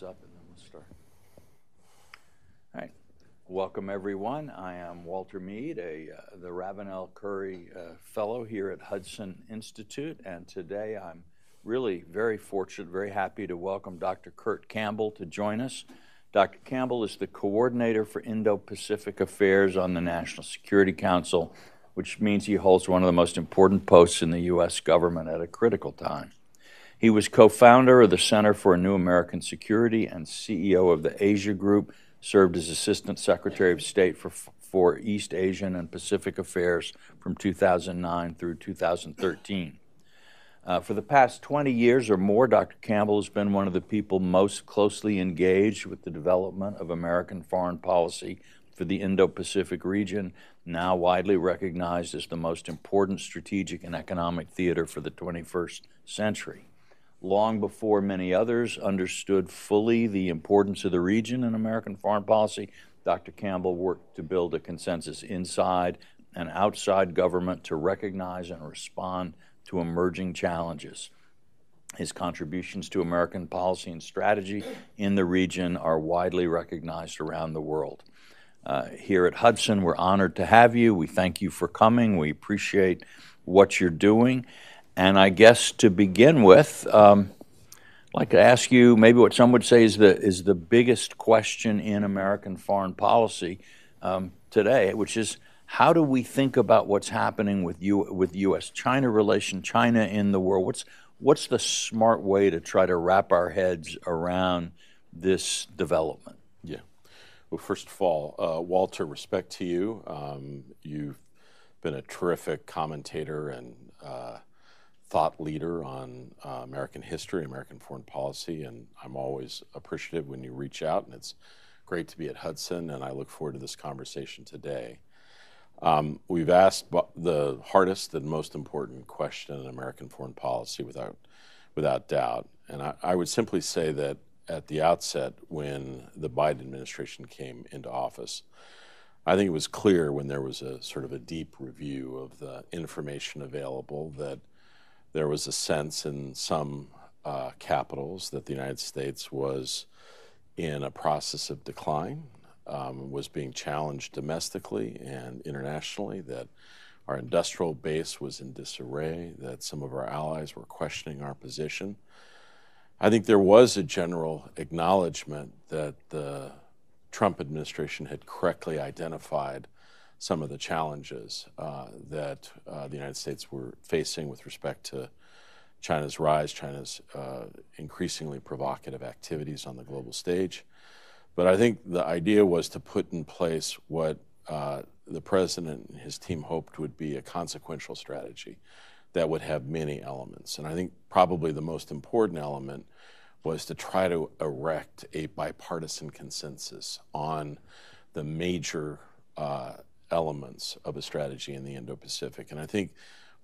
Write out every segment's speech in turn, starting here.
thumbs up and then we'll start. All right. Welcome, everyone. I am Walter Mead, the Ravenel Curry Fellow here at Hudson Institute, and today I'm really very fortunate, very happy to welcome Dr. Kurt Campbell to join us. Dr. Campbell is the Coordinator for Indo-Pacific Affairs on the National Security Council, which means he holds one of the most important posts in the U.S. government at a critical time. He was co-founder of the Center for a New American Security and CEO of the Asia Group, served as Assistant Secretary of State for East Asian and Pacific Affairs from 2009 through 2013. For the past 20 years or more, Dr. Campbell has been one of the people most closely engaged with the development of American foreign policy for the Indo-Pacific region, now widely recognized as the most important strategic and economic theater for the 21st century. Long before many others understood fully the importance of the region in American foreign policy, Dr. Campbell worked to build a consensus inside and outside government to recognize and respond to emerging challenges. His contributions to American policy and strategy in the region are widely recognized around the world. Here at Hudson, we're honored to have you. We thank you for coming. We appreciate what you're doing. And I guess to begin with, I'd like to ask you maybe what some would say is the biggest question in American foreign policy today, which is how do we think about what's happening with U.S.-China relation, China in the world? What's the smart way to try to wrap our heads around this development? Yeah. Well, first of all, Walter, respect to you. You've been a terrific commentator and thought leader on American history, American foreign policy, and I'm always appreciative when you reach out, and it's great to be at Hudson, and I look forward to this conversation today. We've asked the hardest and most important question in American foreign policy without doubt, and I would simply say that at the outset when the Biden administration came into office, I think it was clear when there was a sort of a deep review of the information available that there was a sense in some capitals that the United States was in a process of decline, was being challenged domestically and internationally, that our industrial base was in disarray, that some of our allies were questioning our position. I think there was a general acknowledgement that the Trump administration had correctly identified some of the challenges that the United States were facing with respect to China's rise, China's increasingly provocative activities on the global stage. But I think the idea was to put in place what the president and his team hoped would be a consequential strategy that would have many elements. And I think probably the most important element was to try to erect a bipartisan consensus on the major elements of a strategy in the Indo-Pacific. And I think,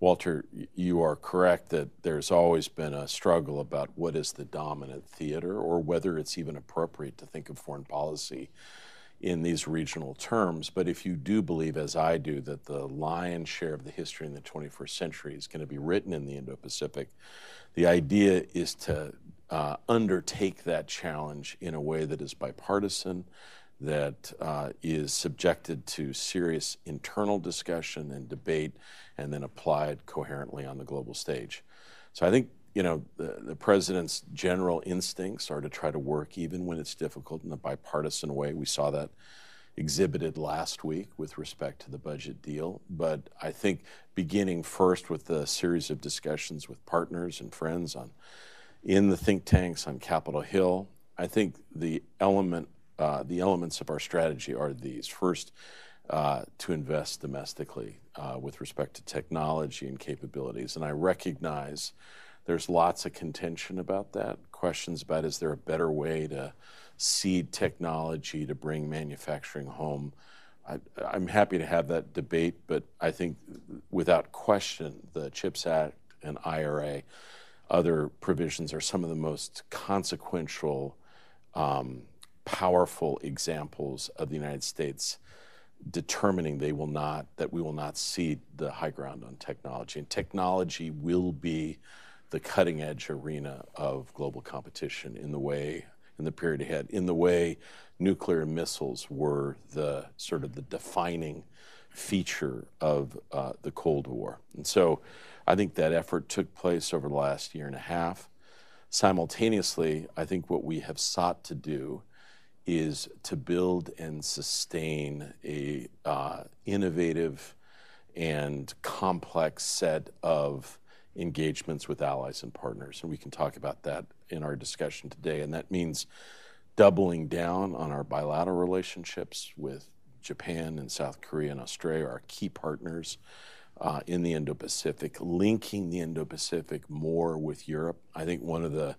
Walter, you are correct that there's always been a struggle about what is the dominant theater or whether it's even appropriate to think of foreign policy in these regional terms. But if you do believe, as I do, that the lion's share of the history in the 21st century is going to be written in the Indo-Pacific, the idea is to undertake that challenge in a way that is bipartisan, that is subjected to serious internal discussion and debate, and then applied coherently on the global stage. So I think, you know, the president's general instincts are to try to work even when it's difficult in a bipartisan way. We saw that exhibited last week with respect to the budget deal. But I think beginning first with a series of discussions with partners and friends in the think tanks on Capitol Hill, I think the elements of our strategy are these. First, to invest domestically with respect to technology and capabilities. And I recognize there's lots of contention about that, questions about is there a better way to seed technology to bring manufacturing home. I'm happy to have that debate, but I think without question the CHIPS Act and IRA, other provisions are some of the most consequential, powerful examples of the United States determining that we will not cede the high ground on technology. And technology will be the cutting edge arena of global competition in the way in the period ahead, in the way nuclear missiles were the sort of the defining feature of the Cold War. And so I think that effort took place over the last year and a half. Simultaneously, I think what we have sought to do is to build and sustain a innovative and complex set of engagements with allies and partners. And we can talk about that in our discussion today. And that means doubling down on our bilateral relationships with Japan and South Korea and Australia, our key partners in the Indo-Pacific, linking the Indo-Pacific more with Europe. I think one of the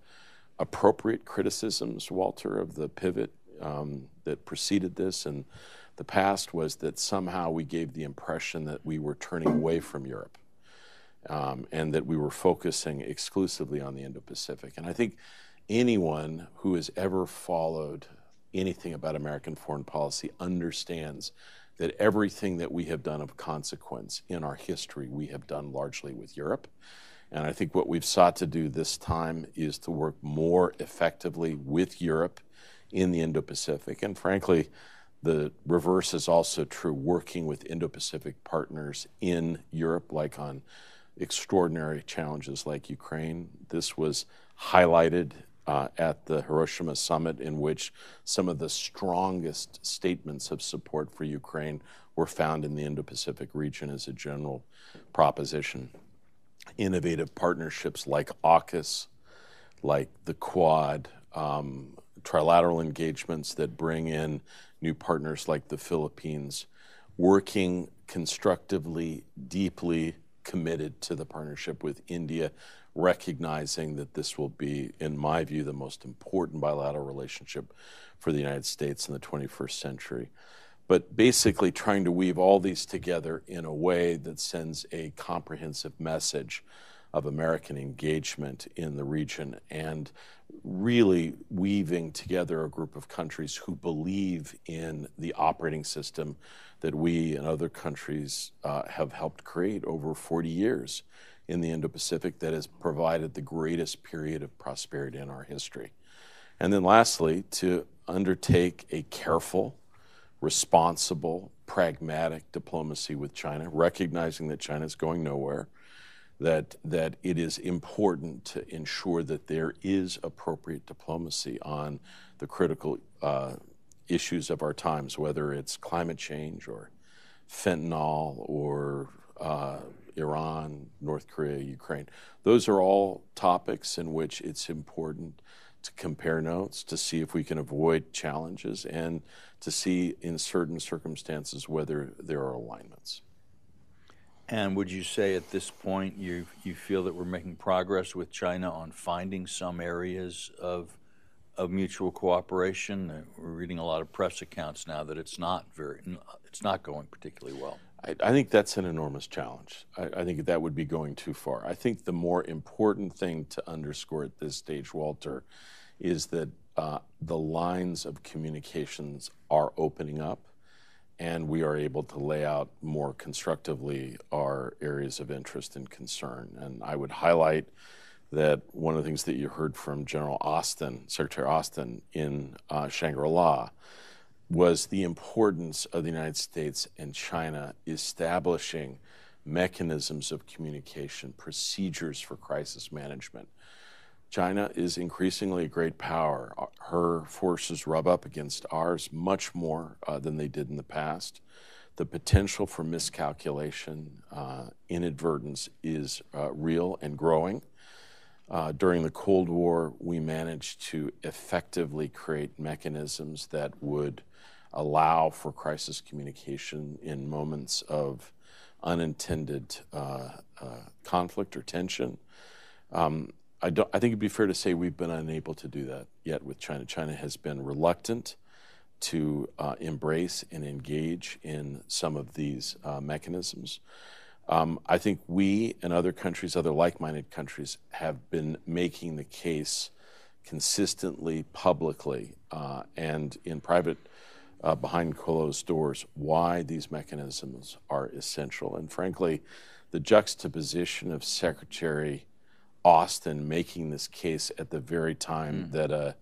appropriate criticisms, Walter, of the pivot that preceded this in the past was that somehow we gave the impression that we were turning away from Europe and that we were focusing exclusively on the Indo-Pacific. And I think anyone who has ever followed anything about American foreign policy understands that everything that we have done of consequence in our history, we have done largely with Europe. And I think what we've sought to do this time is to work more effectively with Europe in the Indo-Pacific. And frankly, the reverse is also true, working with Indo-Pacific partners in Europe, like on extraordinary challenges like Ukraine. This was highlighted at the Hiroshima summit, in which some of the strongest statements of support for Ukraine were found in the Indo-Pacific region as a general proposition. Innovative partnerships like AUKUS, like the Quad, trilateral engagements that bring in new partners like the Philippines, working constructively, deeply committed to the partnership with India, recognizing that this will be, in my view, the most important bilateral relationship for the United States in the 21st century. But basically trying to weave all these together in a way that sends a comprehensive message of American engagement in the region, and really weaving together a group of countries who believe in the operating system that we and other countries have helped create over 40 years in the Indo-Pacific, that has provided the greatest period of prosperity in our history. And then lastly, to undertake a careful, responsible, pragmatic diplomacy with China, recognizing that China is going nowhere, that it is important to ensure that there is appropriate diplomacy on the critical issues of our times, whether it's climate change or fentanyl or Iran, North Korea, Ukraine. Those are all topics in which it's important to compare notes, to see if we can avoid challenges, and to see in certain circumstances whether there are alignments. And would you say at this point you feel that we're making progress with China on finding some areas of mutual cooperation? We're reading a lot of press accounts now that it's not going particularly well. I think that's an enormous challenge. I think that would be going too far. I think the more important thing to underscore at this stage, Walter, is that the lines of communications are opening up, and we are able to lay out more constructively our areas of interest and concern. And I would highlight that one of the things that you heard from General Austin, Secretary Austin in Shangri-La, was the importance of the United States and China establishing mechanisms of communication, procedures for crisis management. China is increasingly a great power. Her forces rub up against ours much more than they did in the past. The potential for miscalculation, inadvertence is real and growing. During the Cold War, we managed to effectively create mechanisms that would allow for crisis communication in moments of unintended conflict or tension. I think it'd be fair to say we've been unable to do that yet with China. China has been reluctant to embrace and engage in some of these mechanisms. I think we and other countries, other like-minded countries, have been making the case consistently, publicly, and in private, behind closed doors, why these mechanisms are essential. And frankly, the juxtaposition of Secretary Austin making this case at the very time that a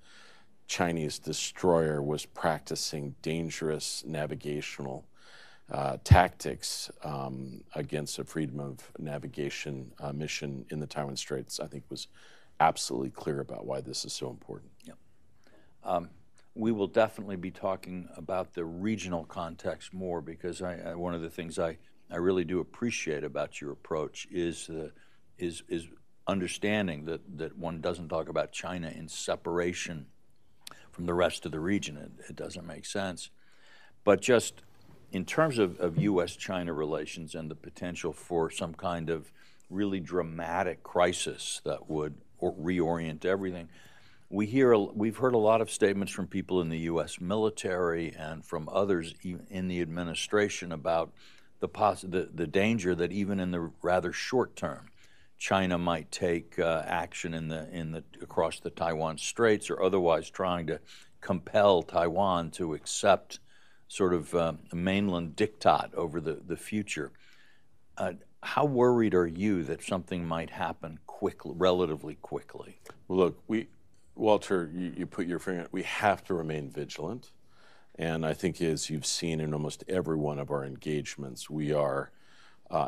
Chinese destroyer was practicing dangerous navigational tactics against a freedom of navigation mission in the Taiwan Straits, I think was absolutely clear about why this is so important. Yep. We will definitely be talking about the regional context more, because one of the things I really do appreciate about your approach is understanding that one doesn't talk about China in separation from the rest of the region. It doesn't make sense. But just in terms of U.S.-China relations and the potential for some kind of really dramatic crisis that would reorient everything, we've heard a lot of statements from people in the U.S. military and from others in the administration about the danger that even in the rather short term, China might take action across the Taiwan Straits, or otherwise trying to compel Taiwan to accept sort of a mainland diktat over the future. How worried are you that something might happen relatively quickly? Well, look, Walter, you put your finger on it. We have to remain vigilant. And I think, as you've seen in almost every one of our engagements, we are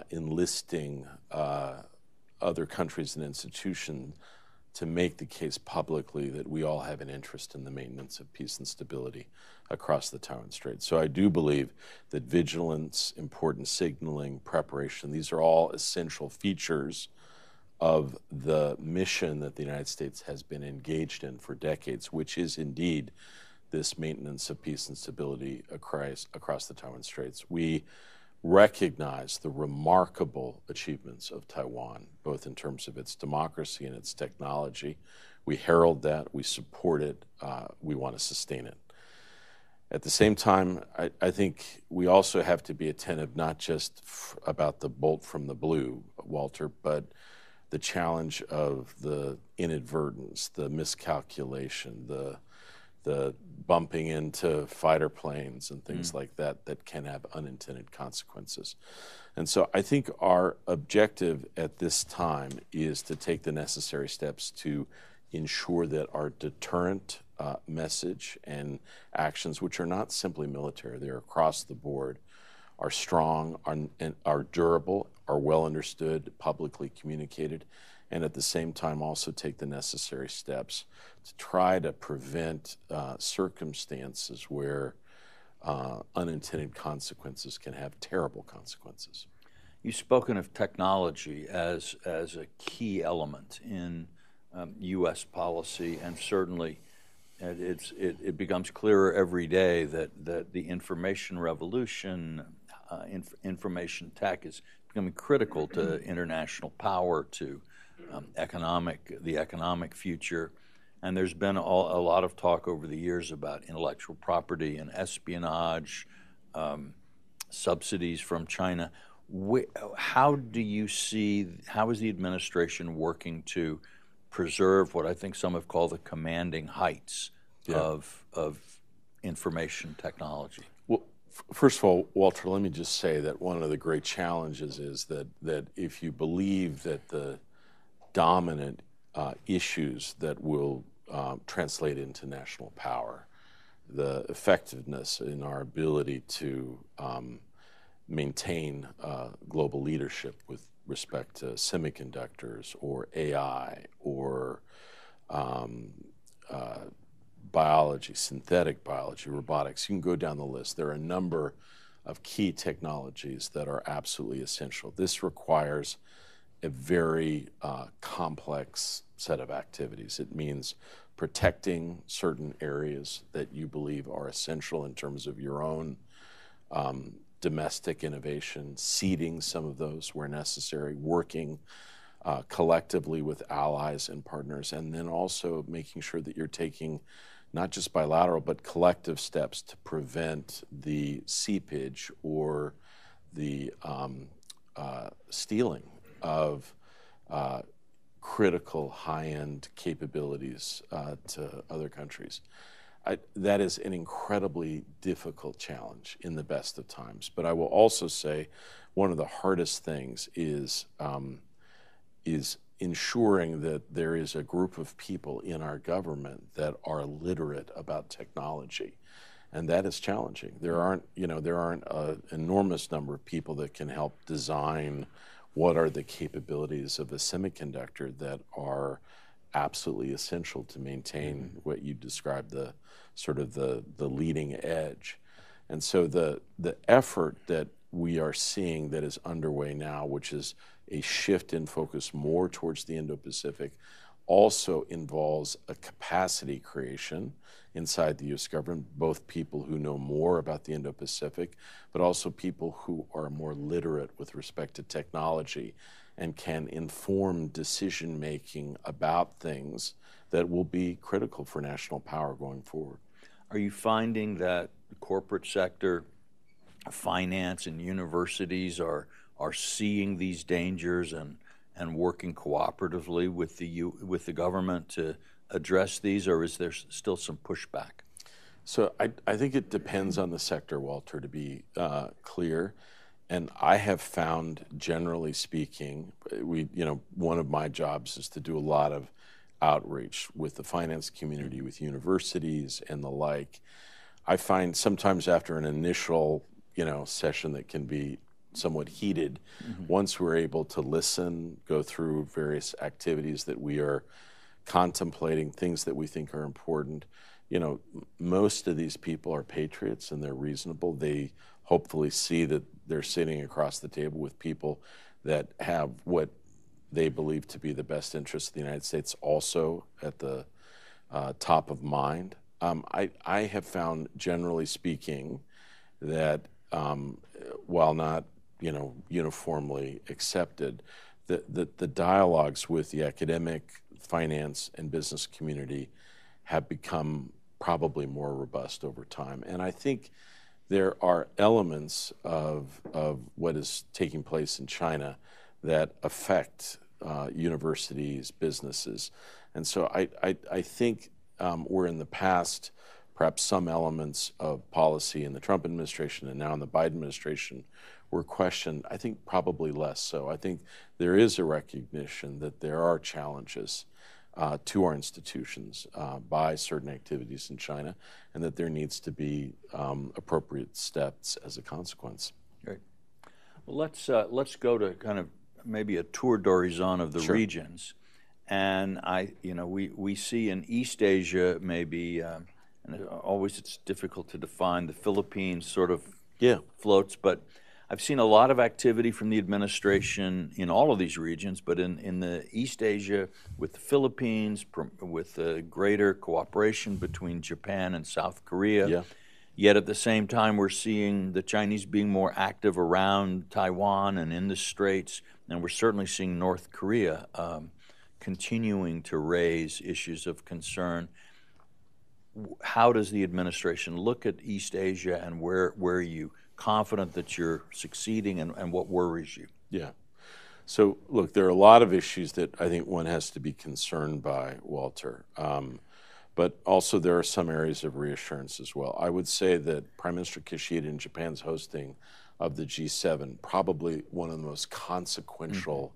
enlisting other countries and institutions to make the case publicly that we all have an interest in the maintenance of peace and stability across the Taiwan Strait. So I do believe that vigilance, important signaling, preparation, these are all essential features of the mission that the United States has been engaged in for decades, which is indeed this maintenance of peace and stability across the Taiwan Straits. We recognize the remarkable achievements of Taiwan, both in terms of its democracy and its technology. We herald that, we support it, we want to sustain it. At the same time, I think we also have to be attentive, not just about the bolt from the blue, Walter, but the challenge of the inadvertence, the miscalculation, the bumping into fighter planes and things like that that can have unintended consequences. And so I think our objective at this time is to take the necessary steps to ensure that our deterrent message and actions, which are not simply military, they're across the board, are strong, are durable, are well understood, publicly communicated, and at the same time also take the necessary steps to try to prevent circumstances where unintended consequences can have terrible consequences. You've spoken of technology as a key element in U.S. policy, and certainly it becomes clearer every day that the information revolution, information tech is becoming critical to international power, to the economic future. And there's been a lot of talk over the years about intellectual property and espionage, subsidies from China. How is the administration working to preserve what I think some have called the commanding heights of information technology? Well, first of all, Walter, let me just say that one of the great challenges is that if you believe that the dominant issues that will translate into national power, the effectiveness in our ability to maintain global leadership with respect to semiconductors or AI or biology, synthetic biology, robotics. You can go down the list. There are a number of key technologies that are absolutely essential. This requires a very complex set of activities. It means protecting certain areas that you believe are essential in terms of your own domestic innovation, seeding some of those where necessary, working collectively with allies and partners, and then also making sure that you're taking not just bilateral but collective steps to prevent the seepage or the stealing of critical high-end capabilities to other countries. That is an incredibly difficult challenge in the best of times. But I will also say one of the hardest things is ensuring that there is a group of people in our government that are literate about technology. And that is challenging. There aren't an enormous number of people that can help design what are the capabilities of a semiconductor that are absolutely essential to maintain what you described, the sort of the leading edge. And so the effort that we are seeing that is underway now, which is a shift in focus more towards the Indo-Pacific, also involves a capacity creation inside the U.S. government, both people who know more about the Indo-Pacific, but also people who are more literate with respect to technology and can inform decision-making about things that will be critical for national power going forward. Are you finding that the corporate sector, finance, and universities are seeing these dangers and working cooperatively with the government to address these, or is there still some pushback? So I think it depends on the sector, Walter, to be clear. And I have found, generally speaking, one of my jobs is to do a lot of outreach with the finance community, with universities and the like. I find sometimes after an initial, session that can be somewhat heated, once we're able to listen, go through various activities that we are contemplating, things that we think are important, most of these people are patriots and they're reasonable. They hopefully see that they're sitting across the table with people that have what they believe to be the best interests of the United States also at the top of mind. I have found, generally speaking, that while not uniformly accepted, the dialogues with the academic, finance, and business community have become probably more robust over time. And I think there are elements of what is taking place in China that affect universities, businesses. And so I think we're in the past, perhaps some elements of policy in the Trump administration and now in the Biden administration were questioned. I think probably less so. I think there is a recognition that there are challenges to our institutions by certain activities in China, and that there needs to be appropriate steps as a consequence. Great. Well, let's go to kind of maybe a tour d'horizon of the Sure. regions, and we see in East Asia maybe, and always it's difficult to define. The Philippines sort of floats, but I've seen a lot of activity from the administration in all of these regions, but in the East Asia with the Philippines, with the greater cooperation between Japan and South Korea. Yeah. Yet at the same time, we're seeing the Chinese being more active around Taiwan and in the Straits, and we're certainly seeing North Korea continuing to raise issues of concern. How does the administration look at East Asia, and where are you confident that you're succeeding, and what worries you? Yeah. So, look, there are a lot of issues that I think one has to be concerned by, Walter. But also there are some areas of reassurance as well. I would say that Prime Minister Kishida in Japan's hosting of the G7, probably one of the most consequential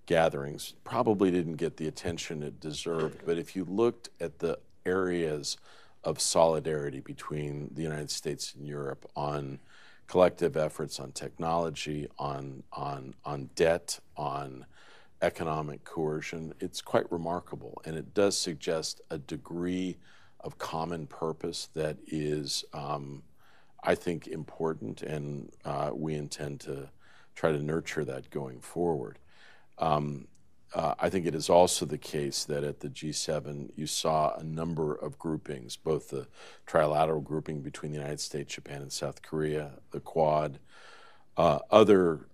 gatherings, probably didn't get the attention it deserved. But if you looked at the areas of solidarity between the United States and Europe on collective efforts on technology, on debt, on economic coercion, it's quite remarkable. And it does suggest a degree of common purpose that is, I think, important, and we intend to try to nurture that going forward. I think it is also the case that at the G7 you saw a number of groupings, both the trilateral grouping between the United States, Japan, and South Korea, the Quad, other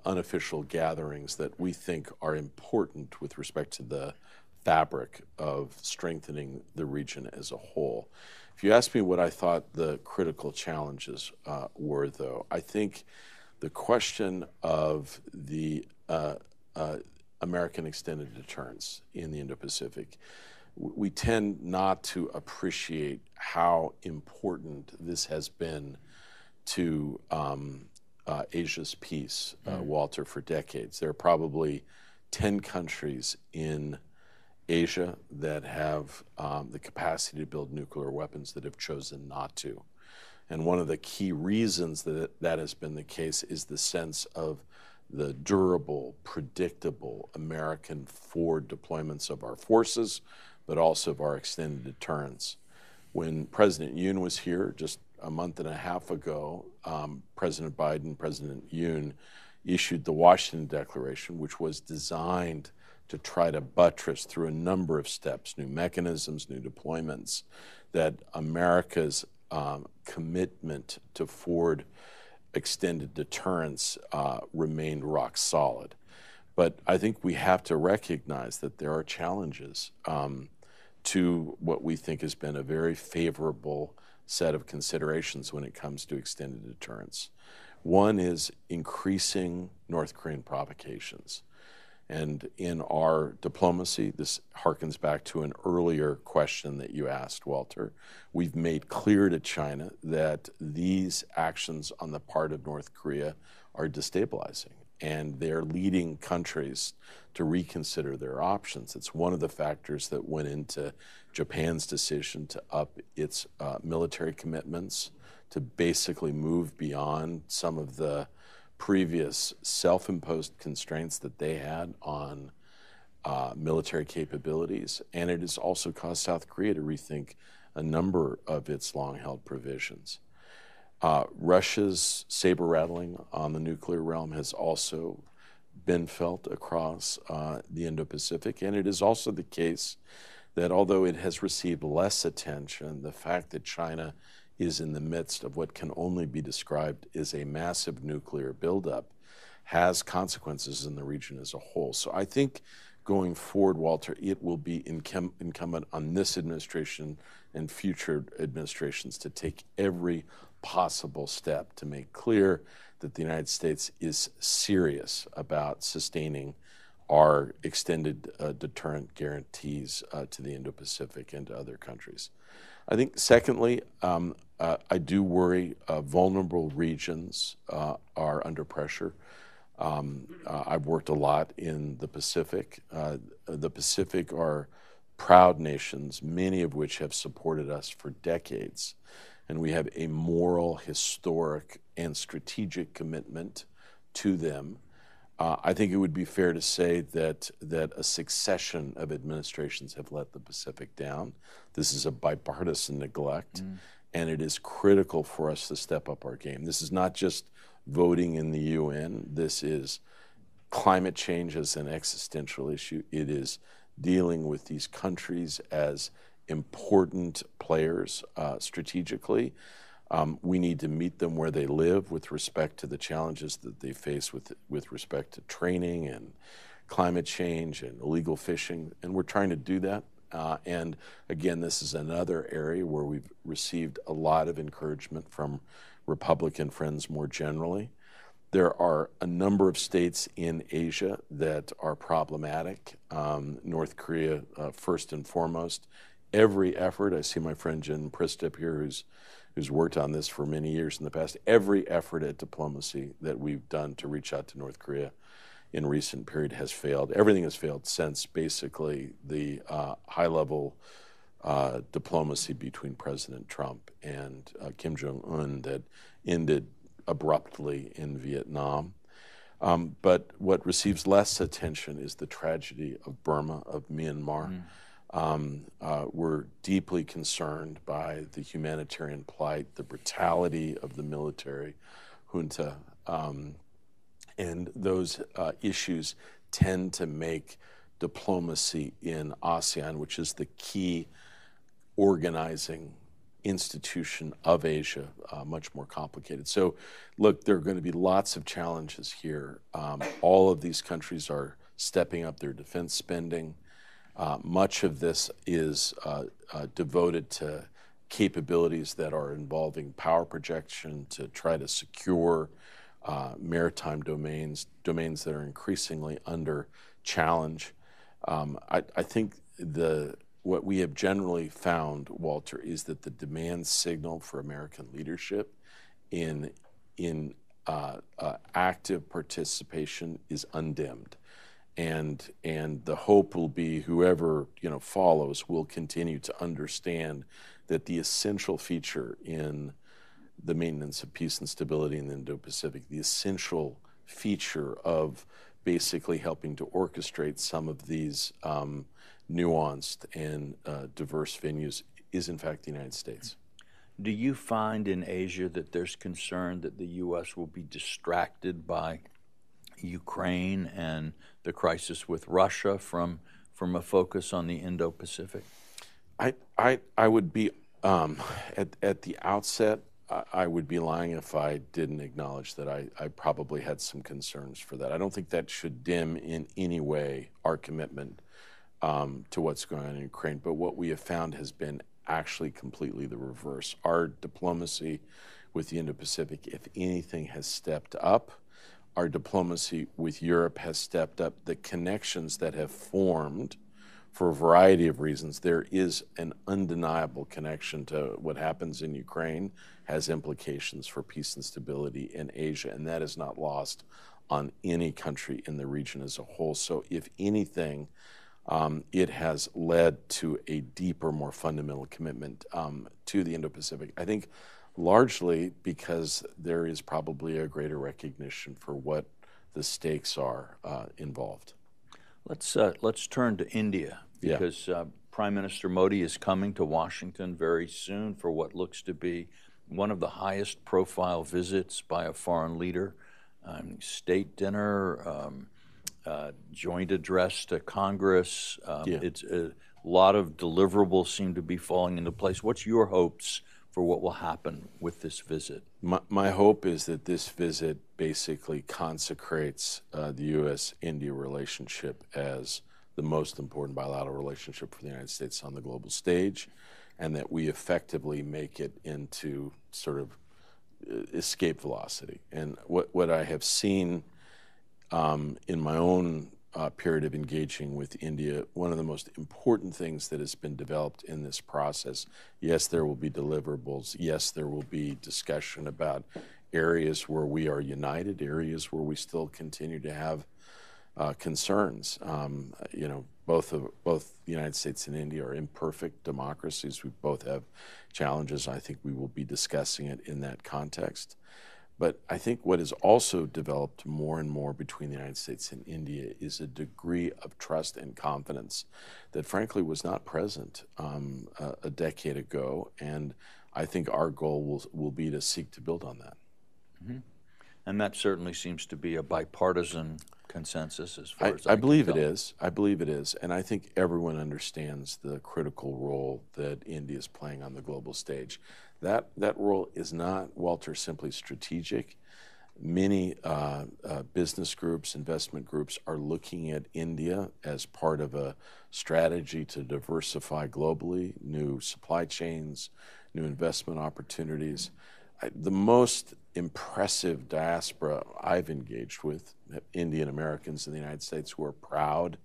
unofficial gatherings that we think are important with respect to the fabric of strengthening the region as a whole. If you ask me what I thought the critical challenges were, though, I think the question of the American extended deterrence in the Indo-Pacific, we tend not to appreciate how important this has been to Asia's peace, Walter, for decades. There are probably 10 countries in Asia that have the capacity to build nuclear weapons that have chosen not to. And one of the key reasons that that has been the case is the sense of the durable, predictable American forward deployments of our forces, but also of our extended deterrence. When President Yoon was here just a month and a half ago, President Biden, President Yoon issued the Washington Declaration, which was designed to try to buttress through a number of steps, new mechanisms, new deployments, that America's commitment to forward extended deterrence remained rock solid. But I think we have to recognize that there are challenges to what we think has been a very favorable set of considerations when it comes to extended deterrence. One is increasing North Korean provocations. And in our diplomacy, this harkens back to an earlier question that you asked, Walter. We've made clear to China that these actions on the part of North Korea are destabilizing, and they're leading countries to reconsider their options. It's one of the factors that went into Japan's decision to up its military commitments, to basically move beyond some of the previous self-imposed constraints that they had on military capabilities. And it has also caused South Korea to rethink a number of its long-held provisions. Russia's saber rattling on the nuclear realm has also been felt across the Indo-Pacific. And it is also the case that although it has received less attention, the fact that China is in the midst of what can only be described as a massive nuclear buildup has consequences in the region as a whole. So I think going forward, Walter, it will be incumbent on this administration and future administrations to take every possible step to make clear that the United States is serious about sustaining our extended deterrent guarantees to the Indo-Pacific and to other countries. I think, secondly, I do worry vulnerable regions are under pressure. I've worked a lot in the Pacific. The Pacific are proud nations, many of which have supported us for decades. And we have a moral, historic, and strategic commitment to them. I think it would be fair to say that a succession of administrations have let the Pacific down. This is a bipartisan neglect, and it is critical for us to step up our game. This is not just voting in the UN. This is climate change as an existential issue. It is dealing with these countries as important players strategically. We need to meet them where they live with respect to the challenges that they face with respect to training and climate change and illegal fishing, and we're trying to do that. And again, this is another area where we've received a lot of encouragement from Republican friends more generally. There are a number of states in Asia that are problematic. North Korea, first and foremost. Every effort, I see my friend Jen Pristup here, who's worked on this for many years in the past, every effort at diplomacy that we've done to reach out to North Korea in recent period has failed. Everything has failed since basically the high-level diplomacy between President Trump and Kim Jong-un that ended abruptly in Vietnam. But what receives less attention is the tragedy of Burma, of Myanmar. We're deeply concerned by the humanitarian plight, the brutality of the military junta, and those issues tend to make diplomacy in ASEAN, which is the key organizing institution of Asia, much more complicated. So, look, there are going to be lots of challenges here. All of these countries are stepping up their defense spending. Much of this is devoted to capabilities that are involving power projection to try to secure maritime domains that are increasingly under challenge. I think what we have generally found, Walter, is that the demand signal for American leadership in active participation is undimmed. and the hope will be whoever follows will continue to understand that the essential feature in the maintenance of peace and stability in the Indo-Pacific, the essential feature of basically helping to orchestrate some of these nuanced and diverse venues is in fact the United States. Do you find in Asia that there's concern that the U.S. will be distracted by Ukraine and the crisis with Russia from a focus on the Indo-Pacific? I would be at the outset, I would be lying if I didn't acknowledge that I probably had some concerns for that. I don't think that should dim in any way our commitment to what's going on in Ukraine. But what we have found has been actually completely the reverse. Our diplomacy with the Indo-Pacific, if anything, has stepped up. Our diplomacy with Europe has stepped up. The connections that have formed for a variety of reasons, there is an undeniable connection to what happens in Ukraine, has implications for peace and stability in Asia, and that is not lost on any country in the region as a whole. So if anything, it has led to a deeper, more fundamental commitment to the Indo-Pacific. I think largely because there is probably a greater recognition for what the stakes are involved. Let's turn to India, because Prime Minister Modi is coming to Washington very soon for what looks to be one of the highest profile visits by a foreign leader. State dinner, joint address to Congress. It's a lot of deliverables seem to be falling into place. What's your hopes for what will happen with this visit? My hope is that this visit basically consecrates the U.S.-India relationship as the most important bilateral relationship for the United States on the global stage, and that we effectively make it into sort of escape velocity. And what I have seen in my own period of engaging with India, one of the most important things that has been developed in this process, yes, there will be deliverables, yes, there will be discussion about areas where we are united, areas where we still continue to have concerns. Both the United States and India are imperfect democracies. We both have challenges. I think we will be discussing it in that context. But I think what has also developed more and more between the United States and India is a degree of trust and confidence that frankly was not present a decade ago. And I think our goal will be to seek to build on that. Mm-hmm. And that certainly seems to be a bipartisan consensus as far as I believe it is. I believe it is. And I think everyone understands the critical role that India is playing on the global stage. That role is not, Walter, simply strategic. Many business groups, investment groups are looking at India as part of a strategy to diversify globally, new supply chains, new investment opportunities. The most impressive diaspora I've engaged with, Indian Americans in the United States, who are proud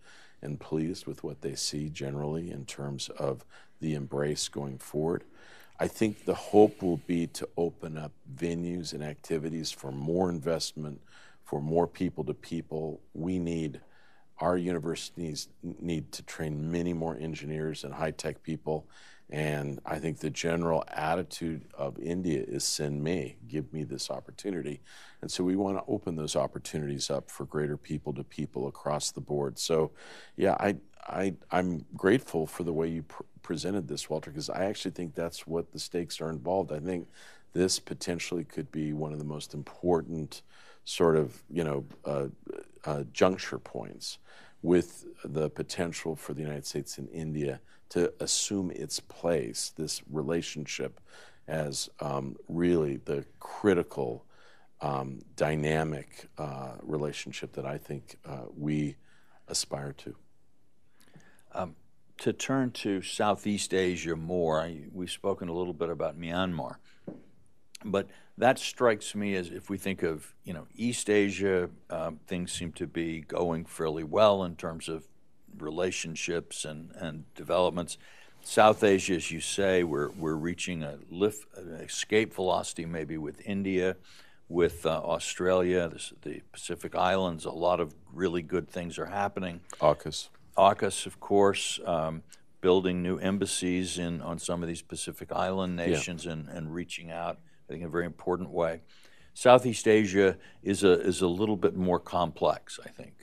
and pleased with what they see generally in terms of the embrace going forward. I think the hope will be to open up venues and activities for more investment, for more people to people. Our universities need to train many more engineers and high-tech people. And I think the general attitude of India is send me, give me this opportunity. And so we want to open those opportunities up for greater people to people across the board. So yeah, I'm grateful for the way you presented this, Walter, because I actually think that's what the stakes are involved. I think this potentially could be one of the most important sort of, juncture points with the potential for the United States and India to assume its place, this relationship, as really the critical, dynamic relationship that I think we aspire to. To turn to Southeast Asia more, we've spoken a little bit about Myanmar, but that strikes me as, if we think of East Asia, things seem to be going fairly well in terms of relationships and developments. South Asia, as you say, we're reaching an escape velocity maybe with India, with Australia, the Pacific Islands. A lot of really good things are happening. AUKUS. AUKUS, of course, building new embassies on some of these Pacific Island nations and reaching out, I think, in a very important way. Southeast Asia is a little bit more complex, I think.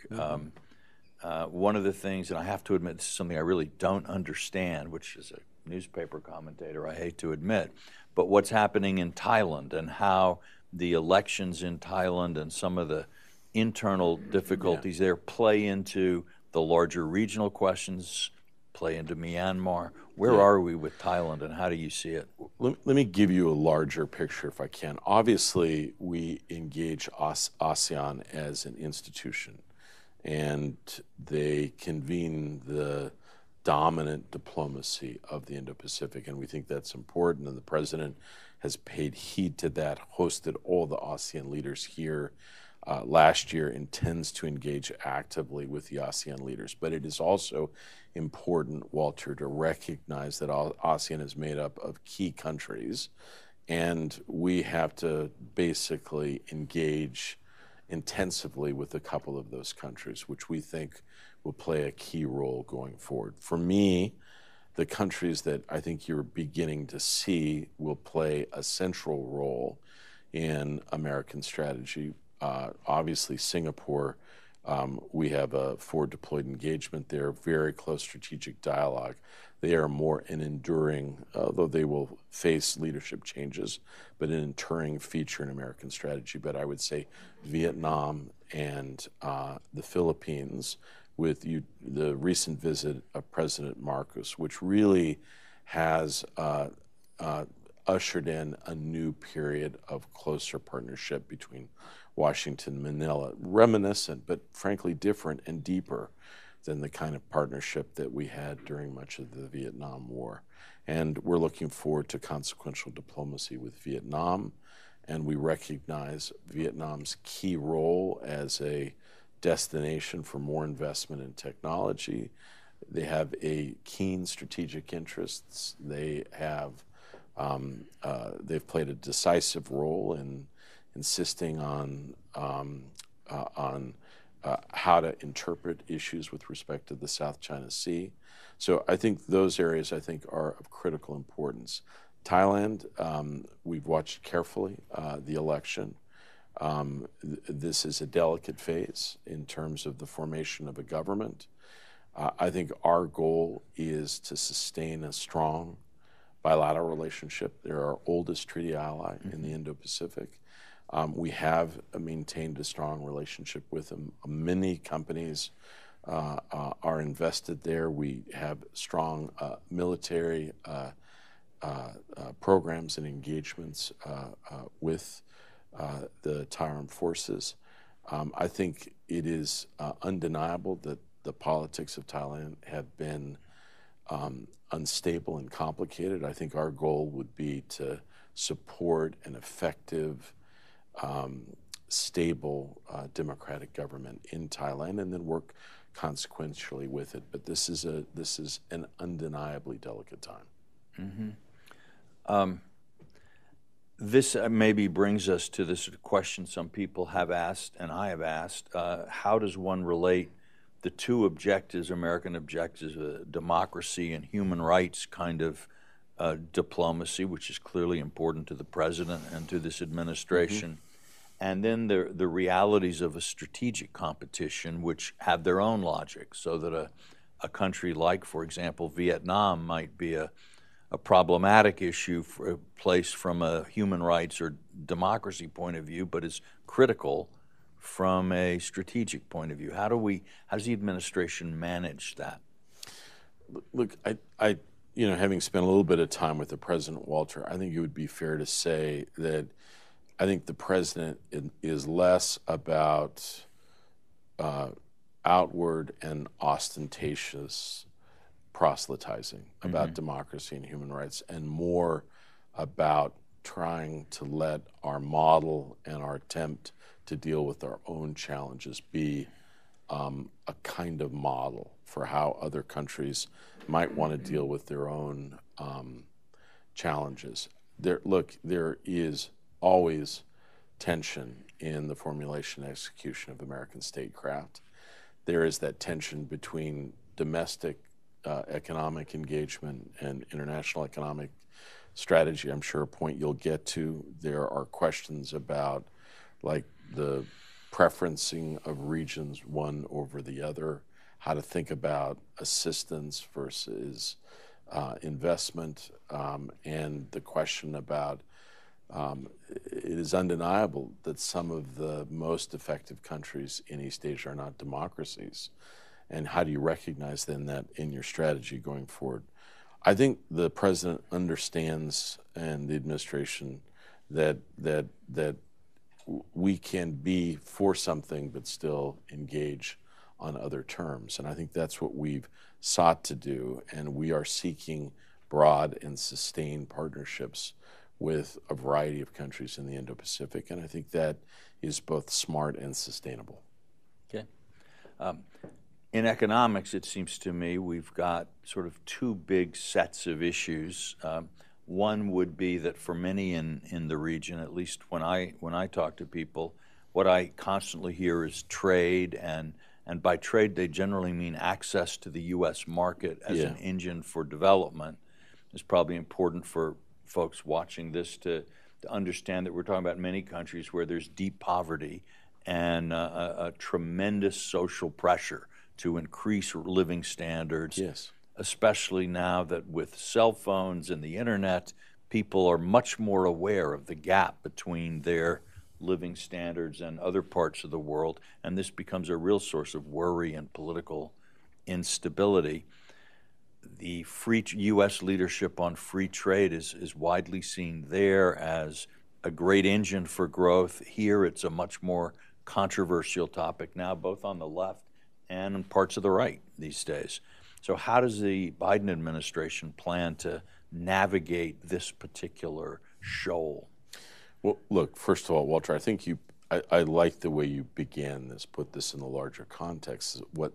One of the things, and I have to admit this is something I really don't understand, which is a newspaper commentator, I hate to admit, but what's happening in Thailand and how the elections in Thailand and some of the internal difficulties there play into the larger regional questions, play into Myanmar. Where are we with Thailand, and how do you see it? Let me give you a larger picture if I can. Obviously, we engage ASEAN as an institution, and they convene the dominant diplomacy of the Indo-Pacific, and we think that's important, and the president has paid heed to that, hosted all the ASEAN leaders here last year, intends to engage actively with the ASEAN leaders. But it is also important, Walter, to recognize that ASEAN is made up of key countries, and we have to basically engage intensively with a couple of those countries, which we think will play a key role going forward. For me, the countries that I think you're beginning to see will play a central role in American strategy. Obviously, Singapore, we have a forward deployed engagement there, very close strategic dialogue. They are more an enduring, although they will face leadership changes, but an enduring feature in American strategy. But I would say Vietnam and the Philippines, with the recent visit of President Marcos, which really has ushered in a new period of closer partnership between Washington and Manila, reminiscent, but frankly different and deeper than the kind of partnership that we had during much of the Vietnam War. And we're looking forward to consequential diplomacy with Vietnam, and we recognize Vietnam's key role as a destination for more investment in technology. They have a keen strategic interests. They have they've played a decisive role in insisting on how to interpret issues with respect to the South China Sea. So I think those areas are of critical importance. Thailand, we've watched carefully the election. This is a delicate phase in terms of the formation of a government. I think our goal is to sustain a strong bilateral relationship. They're our oldest treaty ally in the Indo-Pacific. We have maintained a strong relationship with them. Many companies are invested there. We have strong military programs and engagements with the Thai Armed Forces. I think it is undeniable that the politics of Thailand have been unstable and complicated. I think our goal would be to support an effective, stable democratic government in Thailand, and then work consequentially with it. But this is an undeniably delicate time. This maybe brings us to this question some people have asked, and I have asked, how does one relate the two objectives, American objectives, democracy and human rights kind of diplomacy, which is clearly important to the president and to this administration, and then the realities of a strategic competition, which have their own logic, so that a country like, for example, Vietnam might be a problematic issue for a place from a human rights or democracy point of view, but is critical from a strategic point of view. How does the administration manage that? Look, I having spent a little bit of time with the president, Walter, I think it would be fair to say that I think the president is less about outward and ostentatious proselytizing about democracy and human rights, and more about trying to let our model and our attempt to deal with our own challenges be a kind of model for how other countries might want to deal with their own challenges. There is always tension in the formulation and execution of American statecraft. There is that tension between domestic economic engagement and international economic strategy. I'm sure a point you'll get to. There are questions about, like, the preferencing of regions one over the other, how to think about assistance versus investment, and the question about it is undeniable that some of the most effective countries in East Asia are not democracies. And how do you recognize then that in your strategy going forward? I think the president understands, and the administration, that we can be for something but still engage on other terms. And I think that's what we've sought to do. And we are seeking broad and sustained partnerships with a variety of countries in the Indo-Pacific. And I think that is both smart and sustainable. Okay. In economics, it seems to me we've got sort of two big sets of issues. One would be that for many in the region, at least when I talk to people, what I constantly hear is trade, and by trade they generally mean access to the U.S. market as an engine for development. It's probably important for folks watching this to understand that we're talking about many countries where there's deep poverty and a tremendous social pressure to increase living standards. Yes. Especially now that with cell phones and the internet, people are much more aware of the gap between their living standards and other parts of the world, and this becomes a real source of worry and political instability. The U.S. leadership on free trade is widely seen there as a great engine for growth. Here it's a much more controversial topic now, both on the left and in parts of the right these days. So how does the Biden administration plan to navigate this particular shoal? Well, look, first of all, Walter, I think I like the way you began this, put this in the larger context, what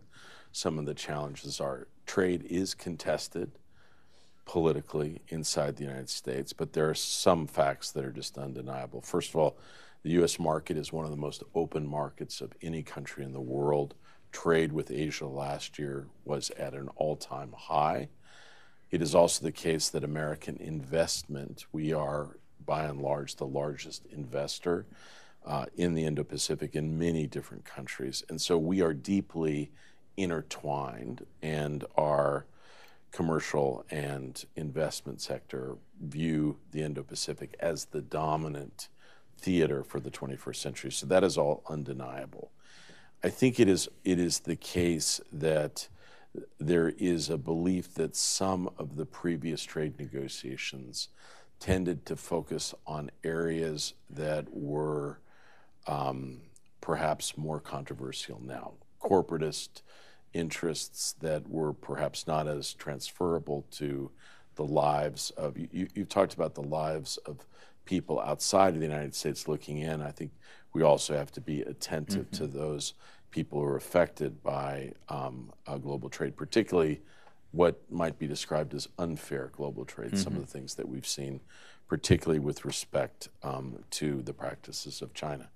some of the challenges are. Trade is contested politically inside the United States, but there are some facts that are just undeniable. First of all, the U.S. market is one of the most open markets of any country in the world. Trade with Asia last year was at an all-time high. It is also the case that American investment, we are by and large the largest investor in the Indo-Pacific in many different countries. And so we are deeply intertwined, and our commercial and investment sector view the Indo-Pacific as the dominant theater for the 21st century. So that is all undeniable. I think it is the case that there is a belief that some of the previous trade negotiations tended to focus on areas that were perhaps more controversial now. Corporatist interests that were perhaps not as transferable to the lives of, you've talked about the lives of people outside of the United States looking in. I think we also have to be attentive to those people who are affected by global trade, particularly what might be described as unfair global trade, some of the things that we've seen, particularly with respect to the practices of China.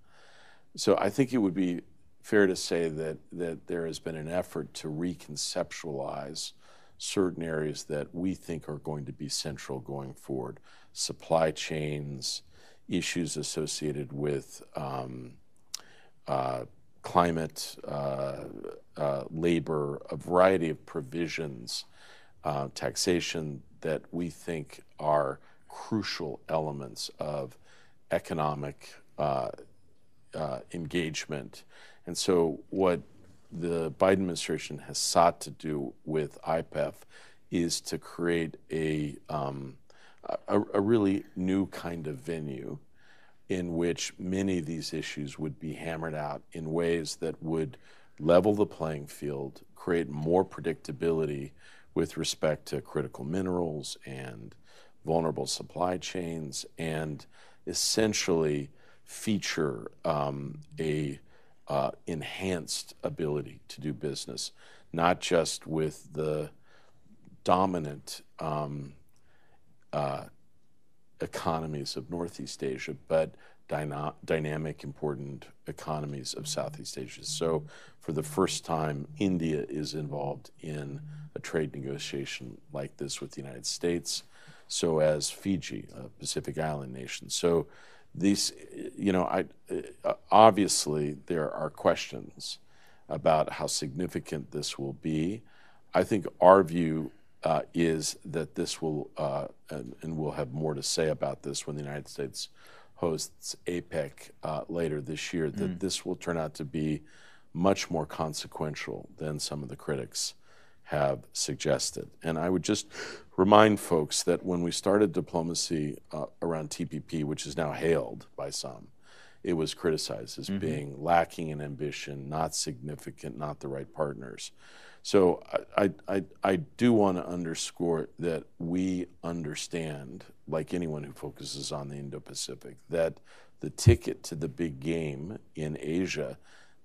So I think it would be fair to say that there has been an effort to reconceptualize certain areas that we think are going to be central going forward. Supply chains, issues associated with climate, labor, a variety of provisions, taxation that we think are crucial elements of economic engagement. And so what the Biden administration has sought to do with IPEF is to create a really new kind of venue in which many of these issues would be hammered out in ways that would level the playing field, create more predictability with respect to critical minerals and vulnerable supply chains, and essentially feature a enhanced ability to do business, not just with the dominant economies of Northeast Asia, but dynamic, important economies of Southeast Asia. So for the first time, India is involved in a trade negotiation like this with the United States, so as Fiji, a Pacific Island nation. So these, obviously there are questions about how significant this will be. I think our view is that this will, and we'll have more to say about this when the United States hosts APEC later this year, that this will turn out to be much more consequential than some of the critics have suggested. And I would just remind folks that when we started diplomacy around TPP, which is now hailed by some, it was criticized as being lacking in ambition, not significant, not the right partners. So I do want to underscore that we understand, like anyone who focuses on the Indo-Pacific, that the ticket to the big game in Asia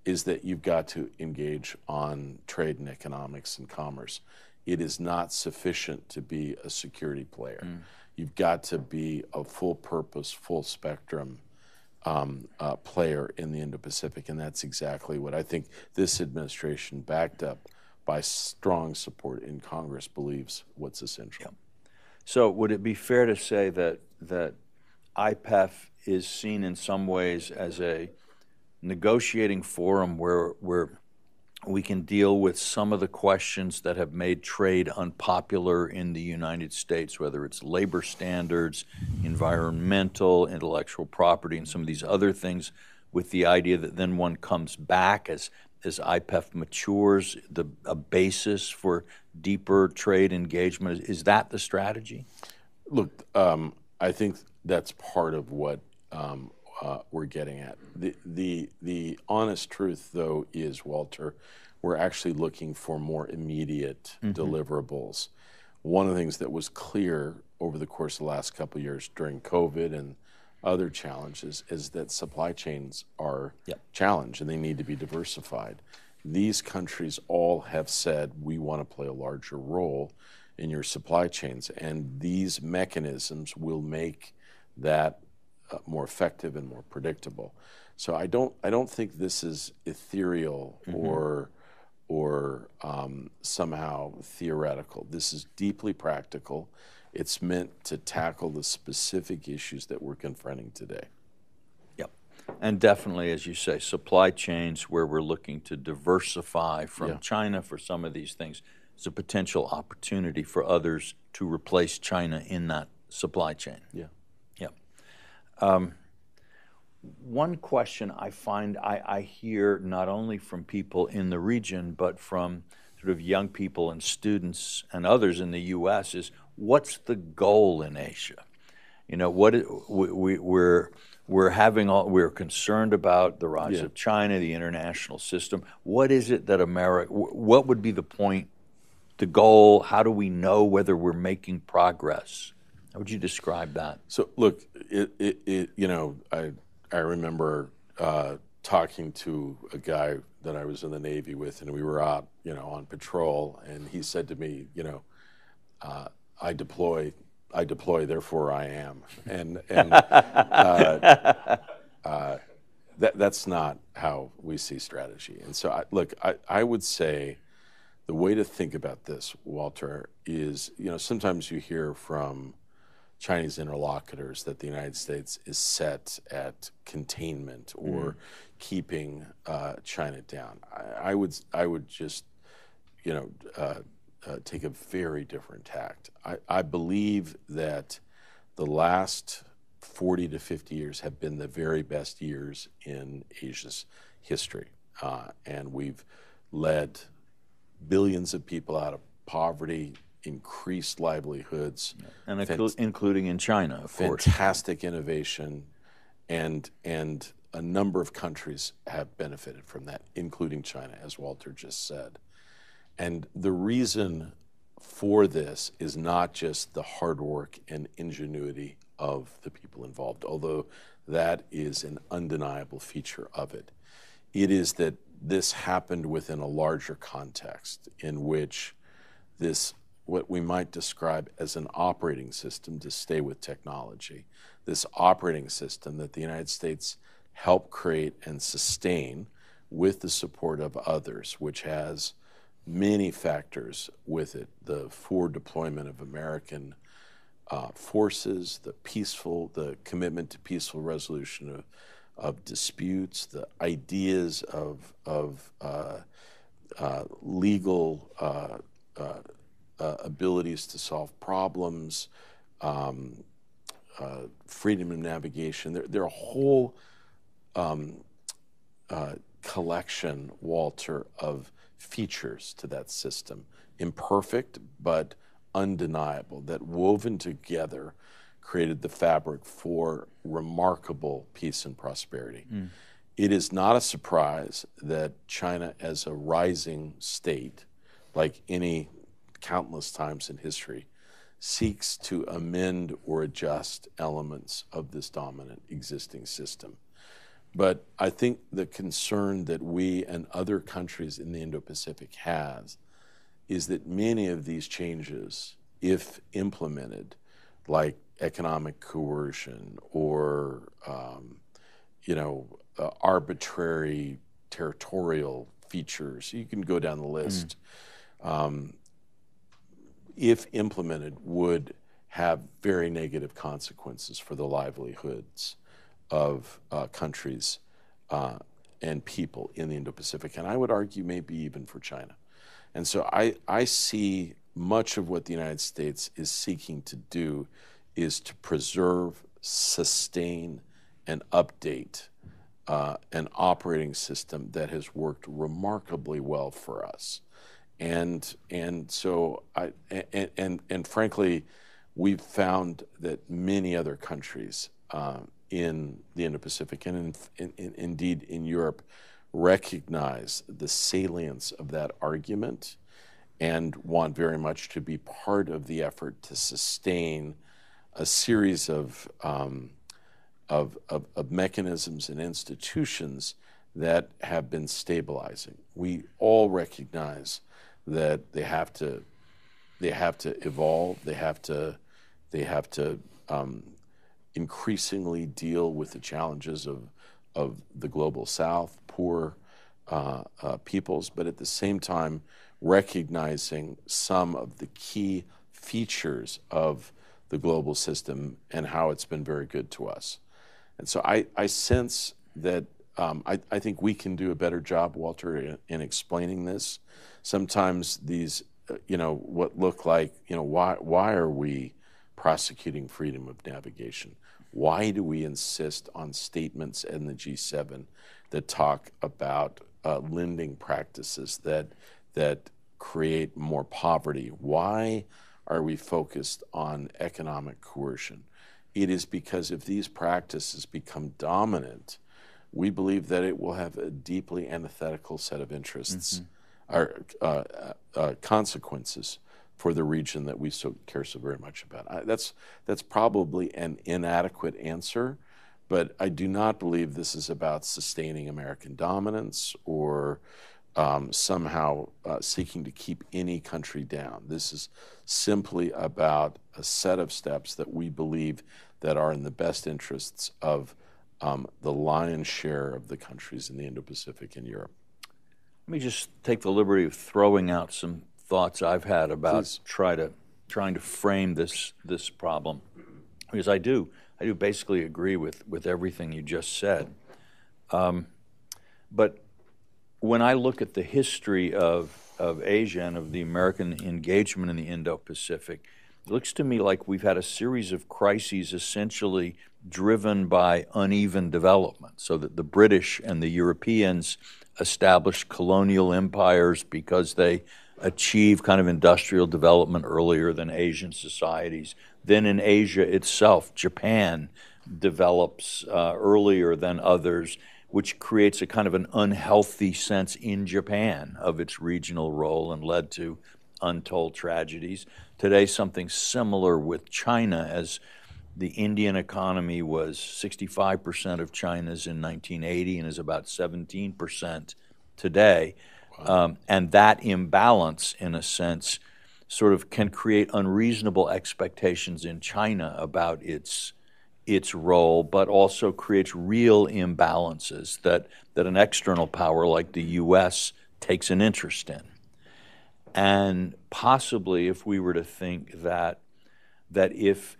is that you've got to engage on trade and economics and commerce. It is not sufficient to be a security player. You've got to be a full-purpose, full-spectrum player in the Indo-Pacific, and that's exactly what I think this administration, backed up by strong support in Congress, believes what's essential. Yeah. So would it be fair to say that IPEF is seen in some ways as a negotiating forum where we can deal with some of the questions that have made trade unpopular in the United States, whether it's labor standards, environmental, intellectual property, and some of these other things, with the idea that then one comes back as IPEF matures, a basis for deeper trade engagement? Is that the strategy? Look, I think that's part of what we're getting at. The honest truth, though, is, Walter, we're actually looking for more immediate deliverables. One of the things that was clear over the course of the last couple of years during COVID and other challenges is that supply chains are challenged and they need to be diversified. These countries all have said, we want to play a larger role in your supply chains, and these mechanisms will make that more effective and more predictable. So I don't think this is ethereal or somehow theoretical. This is deeply practical. It's meant to tackle the specific issues that we're confronting today. Yep. And definitely, as you say, supply chains where we're looking to diversify from China for some of these things is a potential opportunity for others to replace China in that supply chain. Yeah. Yep. One question I find I hear not only from people in the region, but from sort of young people and students and others in the U.S. is, what's the goal in Asia? You know, we're concerned about the rise of China, the international system. What is it that what would be the point, the goal? How do we know whether we're making progress? How would you describe that? So look, I remember talking to a guy that I was in the Navy with, and we were out, on patrol, and he said to me, I deploy, therefore I am, and that's not how we see strategy. And so, I would say the way to think about this, Walter, is, sometimes you hear from Chinese interlocutors that the United States is set at containment or keeping China down. I would just, take a very different tact. I believe that the last 40 to 50 years have been the very best years in Asia's history, and we've led billions of people out of poverty, increased livelihoods, and including in China, of course. Fantastic innovation, and a number of countries have benefited from that, including China, as Walter just said. And the reason for this is not just the hard work and ingenuity of the people involved, although that is an undeniable feature of it. It is that this happened within a larger context in which this, what we might describe as an operating system to stay with technology, this operating system that the United States helped create and sustain with the support of others, which has many factors with it. The forward deployment of American forces, the commitment to peaceful resolution of disputes, the ideas of legal abilities to solve problems, freedom of navigation. There are a whole collection, Walter, of features to that system, imperfect but undeniable, that woven together created the fabric for remarkable peace and prosperity. It is not a surprise that China, as a rising state, like any countless times in history, seeks to amend or adjust elements of this dominant existing system. But I think the concern that we and other countries in the Indo-Pacific has is that many of these changes, if implemented, like economic coercion or arbitrary territorial features, you can go down the list, if implemented, would have very negative consequences for the livelihoods of countries and people in the Indo-Pacific, and I would argue maybe even for China. And so I see much of what the United States is seeking to do is to preserve, sustain, and update an operating system that has worked remarkably well for us. And so frankly, we've found that many other countries in the Indo-Pacific and indeed in Europe recognize the salience of that argument and want very much to be part of the effort to sustain a series of mechanisms and institutions that have been stabilizing. We all recognize that they have to evolve. They have to increasingly deal with the challenges of the global South, poor peoples, but at the same time recognizing some of the key features of the global system and how it's been very good to us. And so I sense that I think we can do a better job, Walter, in explaining this. Sometimes these, what look like, why are we prosecuting freedom of navigation? Why do we insist on statements in the G7 that talk about lending practices that create more poverty? Why are we focused on economic coercion? It is because if these practices become dominant, we believe that it will have a deeply antithetical set of interests or consequences for the region that we care so very much about. That's probably an inadequate answer, but I do not believe this is about sustaining American dominance or somehow seeking to keep any country down. This is simply about a set of steps that we believe that are in the best interests of the lion's share of the countries in the Indo-Pacific and Europe. Let me just take the liberty of throwing out some thoughts I've had about trying to frame this problem, because I do basically agree with everything you just said. But when I look at the history of Asia and of the American engagement in the Indo-Pacific, it looks to me like we've had a series of crises essentially driven by uneven development, so that the British and the Europeans established colonial empires because they achieved kind of industrial development earlier than Asian societies. Then in Asia itself, Japan develops earlier than others, which creates a kind of an unhealthy sense in Japan of its regional role and led to untold tragedies. Today, something similar with China, as the Indian economy was 65% of China's in 1980 and is about 17% today. Wow. And that imbalance, in a sense, sort of can create unreasonable expectations in China about its its role, but also creates real imbalances that an external power like the U.S. takes an interest in. And possibly, if we were to think that if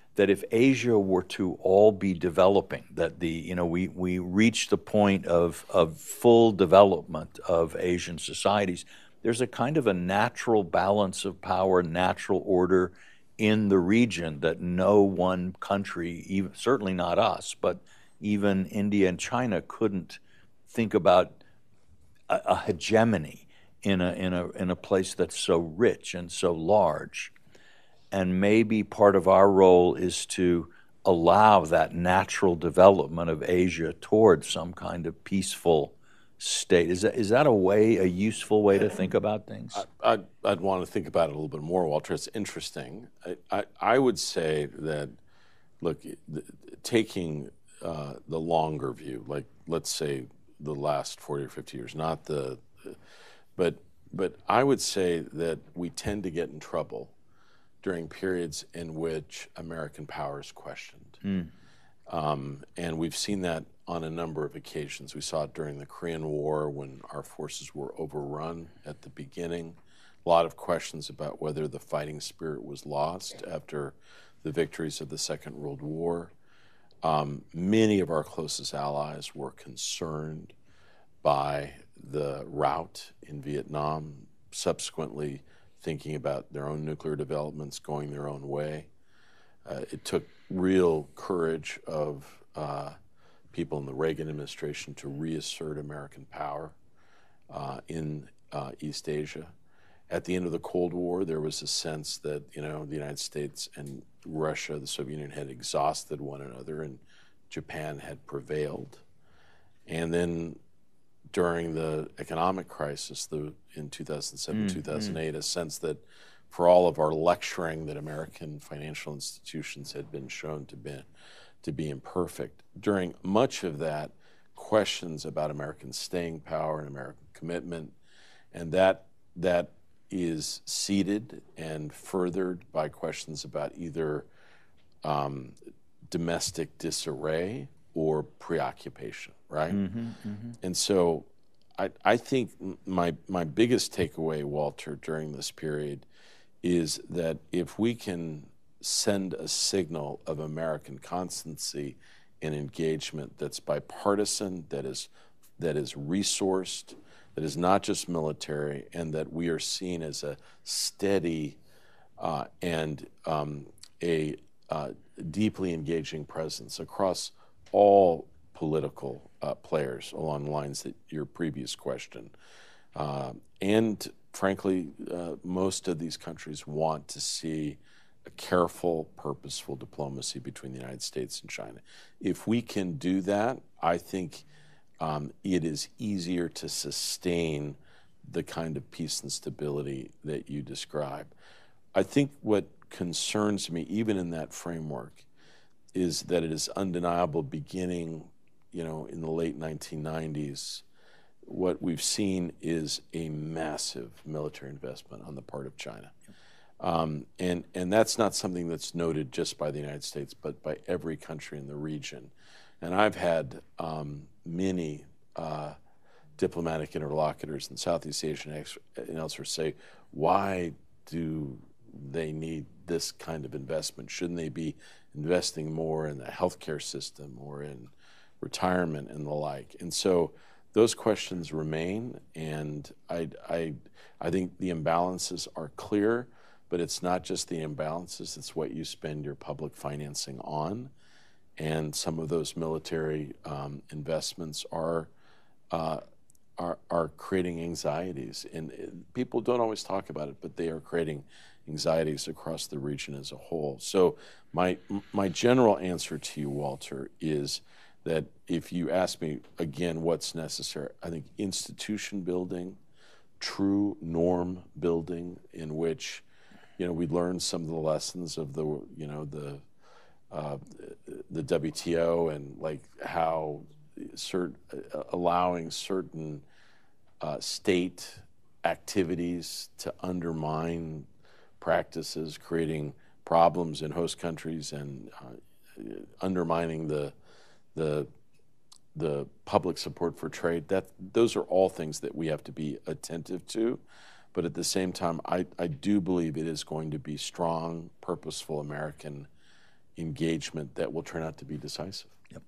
Asia were to all be developing, that we reach the point of full development of Asian societies, there's a kind of a natural balance of power, natural order in the region that no one country, even, certainly not us, but even India and China couldn't think about a hegemony in a place that's so rich and so large. And maybe part of our role is to allow that natural development of Asia towards some kind of peaceful state. Is that a useful way to think about things? I'd want to think about it a little bit more, Walter. It's interesting. I would say that, look, taking the longer view, like let's say the last 40 or 50 years, but I would say that we tend to get in trouble during periods in which American power is questioned. And we've seen that on a number of occasions. We saw it during the Korean War when our forces were overrun at the beginning. A lot of questions about whether the fighting spirit was lost after the victories of the Second World War. Many of our closest allies were concerned by the rout in Vietnam, subsequently thinking about their own nuclear developments, going their own way. It took real courage of people in the Reagan administration to reassert American power in East Asia. At the end of the Cold War, there was a sense that the United States and Russia, the Soviet Union, had exhausted one another, and Japan had prevailed. And then during the economic crisis in 2007, 2008, a sense that for all of our lecturing that American financial institutions had been shown to be imperfect, during much of that, questions about American staying power and American commitment, and that is seeded and furthered by questions about either domestic disarray or preoccupation, right? And so I think my biggest takeaway, Walter, during this period is that if we can send a signal of American constancy and engagement that's bipartisan, that is resourced, that is not just military, and that we are seen as a steady and a deeply engaging presence across all political players along the lines that your previous question. And frankly, most of these countries want to see a careful, purposeful diplomacy between the United States and China. If we can do that, I think it is easier to sustain the kind of peace and stability that you describe. I think what concerns me, even in that framework, is that it is undeniable beginning, in the late 1990s, what we've seen is a massive military investment on the part of China. And that's not something that's noted just by the United States, but by every country in the region. And I've had many diplomatic interlocutors in Southeast Asia and elsewhere say, why do they need this kind of investment? Shouldn't they be investing more in the healthcare system or in retirement and the like? And so those questions remain, and I think the imbalances are clear, but it's not just the imbalances, it's what you spend your public financing on. And some of those military investments are creating anxieties. And people don't always talk about it, but they are creating anxieties across the region as a whole. So my general answer to you, Walter, is that if you ask me again what's necessary, I think institution building, true norm building, in which we learn some of the lessons of the WTO and like how allowing certain state activities to undermine practices, creating problems in host countries and undermining the public support for trade. Those are all things that we have to be attentive to. But at the same time, I do believe it is going to be strong, purposeful American engagement that will turn out to be decisive. Yep.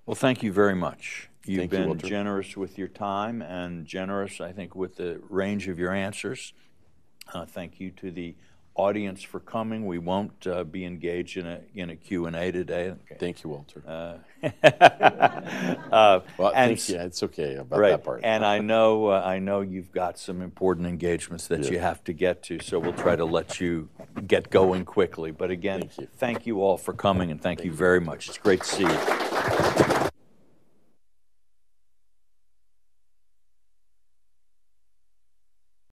Well, thank you very much. You've been Walter. generous with your time and generous, I think, with the range of your answers. Thank you to the audience for coming. We won't be engaged in a Q&A today. Okay. Thank you, Walter. Well, thank you. It's okay about right. that part. And I know you've got some important engagements that you have to get to, so we'll try to let you get going quickly. But again, thank you all for coming, and thank you very much. It's great to see you.